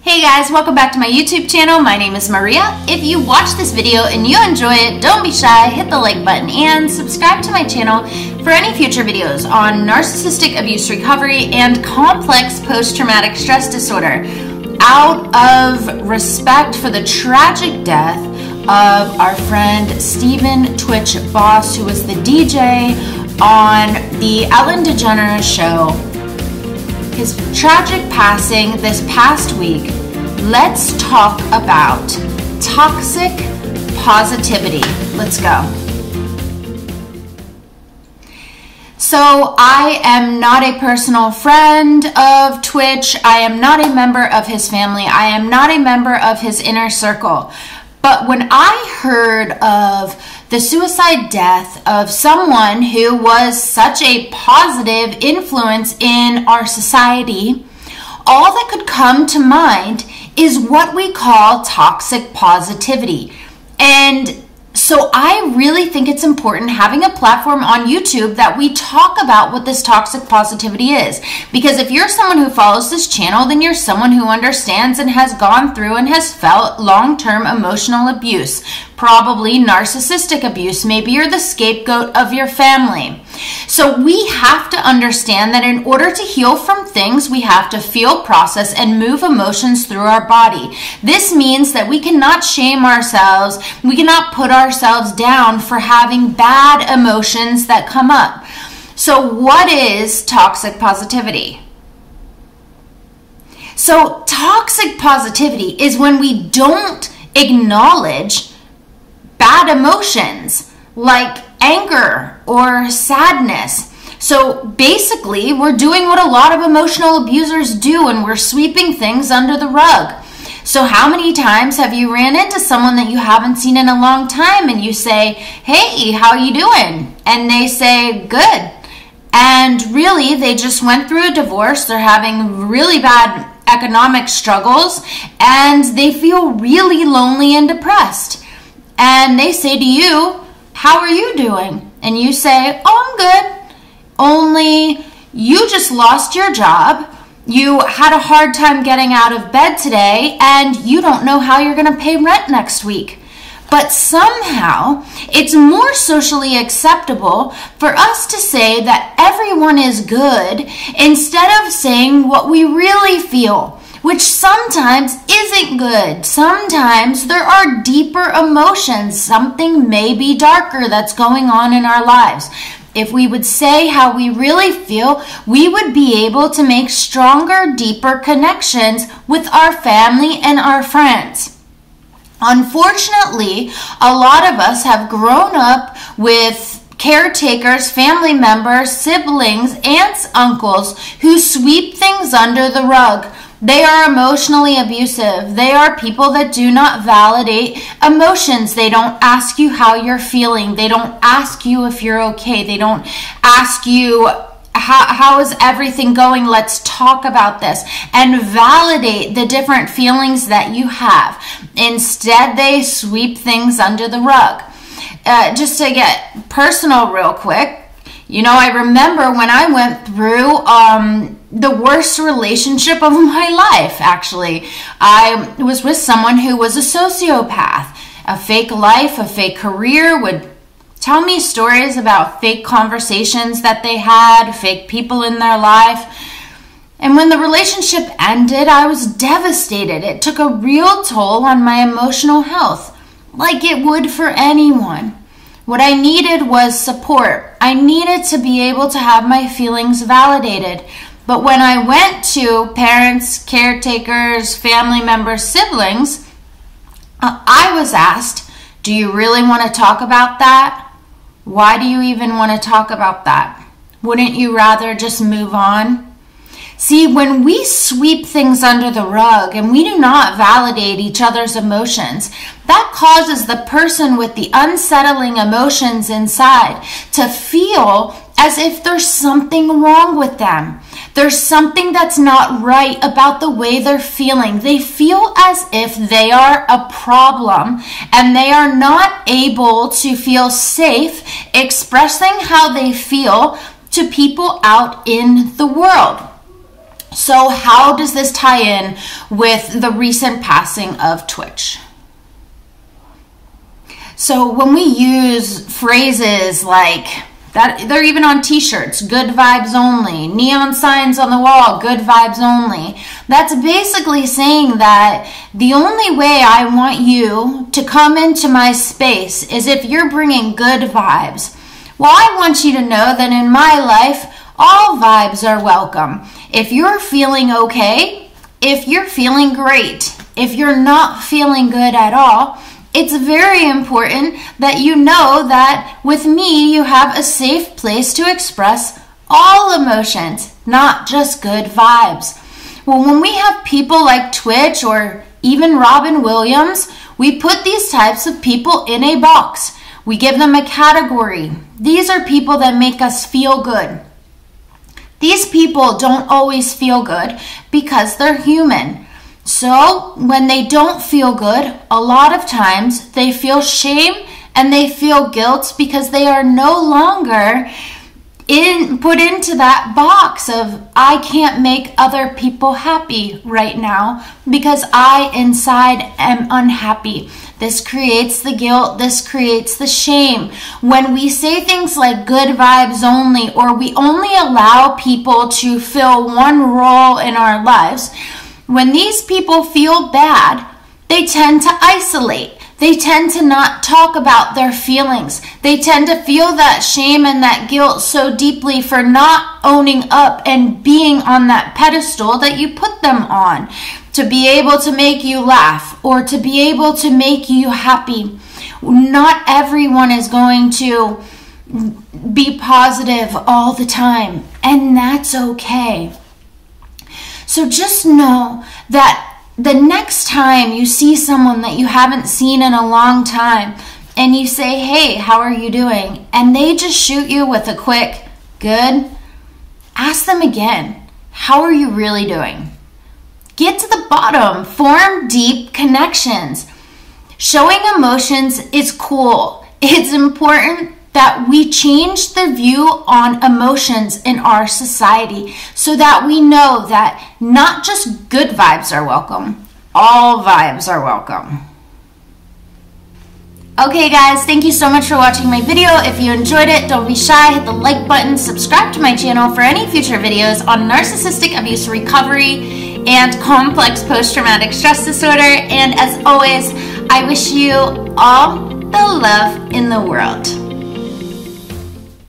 Hey guys, welcome back to my YouTube channel. My name is Maria. If you watch this video and you enjoy it, don't be shy, hit the like button and subscribe to my channel for any future videos on narcissistic abuse recovery and complex post-traumatic stress disorder. Out of respect for the tragic death of our friend Stephen tWitch Boss, who was the DJ on the Ellen DeGeneres show, his tragic passing this past week, let's talk about toxic positivity. Let's go. So I am not a personal friend of tWitch. I am not a member of his family. I am not a member of his inner circle. But when I heard of the suicide death of someone who was such a positive influence in our society, all that could come to mind is what we call toxic positivity. And so I really think it's important having a platform on YouTube that we talk about what this toxic positivity is. Because if you're someone who follows this channel, then you're someone who understands and has gone through and has felt long-term emotional abuse, probably narcissistic abuse. Maybe you're the scapegoat of your family. So we have to understand that in order to heal from things, we have to feel, process, and move emotions through our body. This means that we cannot shame ourselves. We cannot put ourselves down for having bad emotions that come up. So what is toxic positivity? So toxic positivity is when we don't acknowledge bad emotions like anger or sadness. So basically, we're doing what a lot of emotional abusers do, and we're sweeping things under the rug. So how many times have you ran into someone that you haven't seen in a long time and you say, "Hey, how you doing?" And they say, "Good." And really, they just went through a divorce. They're having really bad economic struggles and they feel really lonely and depressed. And they say to you, "How are you doing?" And you say, "Oh, I'm good. Only you just lost your job. You had a hard time getting out of bed today and you don't know how you're going to pay rent next week." But somehow it's more socially acceptable for us to say that everyone is good instead of saying what we really feel, which sometimes isn't good. Sometimes there are deeper emotions. Something may be darker that's going on in our lives. If we would say how we really feel, we would be able to make stronger, deeper connections with our family and our friends. Unfortunately, a lot of us have grown up with caretakers, family members, siblings, aunts, uncles who sweep things under the rug. They are emotionally abusive. They are people that do not validate emotions. They don't ask you how you're feeling. They don't ask you if you're okay. They don't ask you, how is everything going? Let's talk about this, and validate the different feelings that you have. Instead, they sweep things under the rug. Just to get personal real quick, you know, I remember when I went through the worst relationship of my life, actually. I was with someone who was a sociopath. A fake life, a fake career, would tell me stories about fake conversations that they had, fake people in their life. And when the relationship ended, I was devastated. It took a real toll on my emotional health, like it would for anyone. What I needed was support. I needed to be able to have my feelings validated. But when I went to parents, caretakers, family members, siblings, I was asked, "Do you really want to talk about that? Why do you even want to talk about that? Wouldn't you rather just move on?" See, when we sweep things under the rug and we do not validate each other's emotions, that causes the person with the unsettling emotions inside to feel as if there's something wrong with them. There's something that's not right about the way they're feeling. They feel as if they are a problem and they are not able to feel safe expressing how they feel to people out in the world. So how does this tie in with the recent passing of Twitch? So when we use phrases like that, they're even on t-shirts, good vibes only, neon signs on the wall, good vibes only. That's basically saying that the only way I want you to come into my space is if you're bringing good vibes. Well, I want you to know that in my life, all vibes are welcome. If you're feeling okay, if you're feeling great, if you're not feeling good at all, it's very important that you know that with me, you have a safe place to express all emotions, not just good vibes. Well, when we have people like Twitch or even Robin Williams, we put these types of people in a box. We give them a category. These are people that make us feel good. These people don't always feel good because they're human. So when they don't feel good, a lot of times they feel shame and they feel guilt because they are no longer put into that box of I can't make other people happy right now because I inside am unhappy. This creates the guilt, this creates the shame. When we say things like good vibes only, or we only allow people to fill one role in our lives, when these people feel bad, they tend to isolate. They tend to not talk about their feelings. They tend to feel that shame and that guilt so deeply for not owning up and being on that pedestal that you put them on, to be able to make you laugh or to be able to make you happy. Not everyone is going to be positive all the time, and that's okay. So just know that the next time you see someone that you haven't seen in a long time and you say, hey, how are you doing? And they just shoot you with a quick, good, ask them again, how are you really doing? Get to the bottom, form deep connections. Showing emotions is cool. It's important that we change the view on emotions in our society so that we know that not just good vibes are welcome, all vibes are welcome. Okay guys, thank you so much for watching my video. If you enjoyed it, don't be shy, hit the like button, subscribe to my channel for any future videos on narcissistic abuse recovery and complex post-traumatic stress disorder. And as always, I wish you all the love in the world.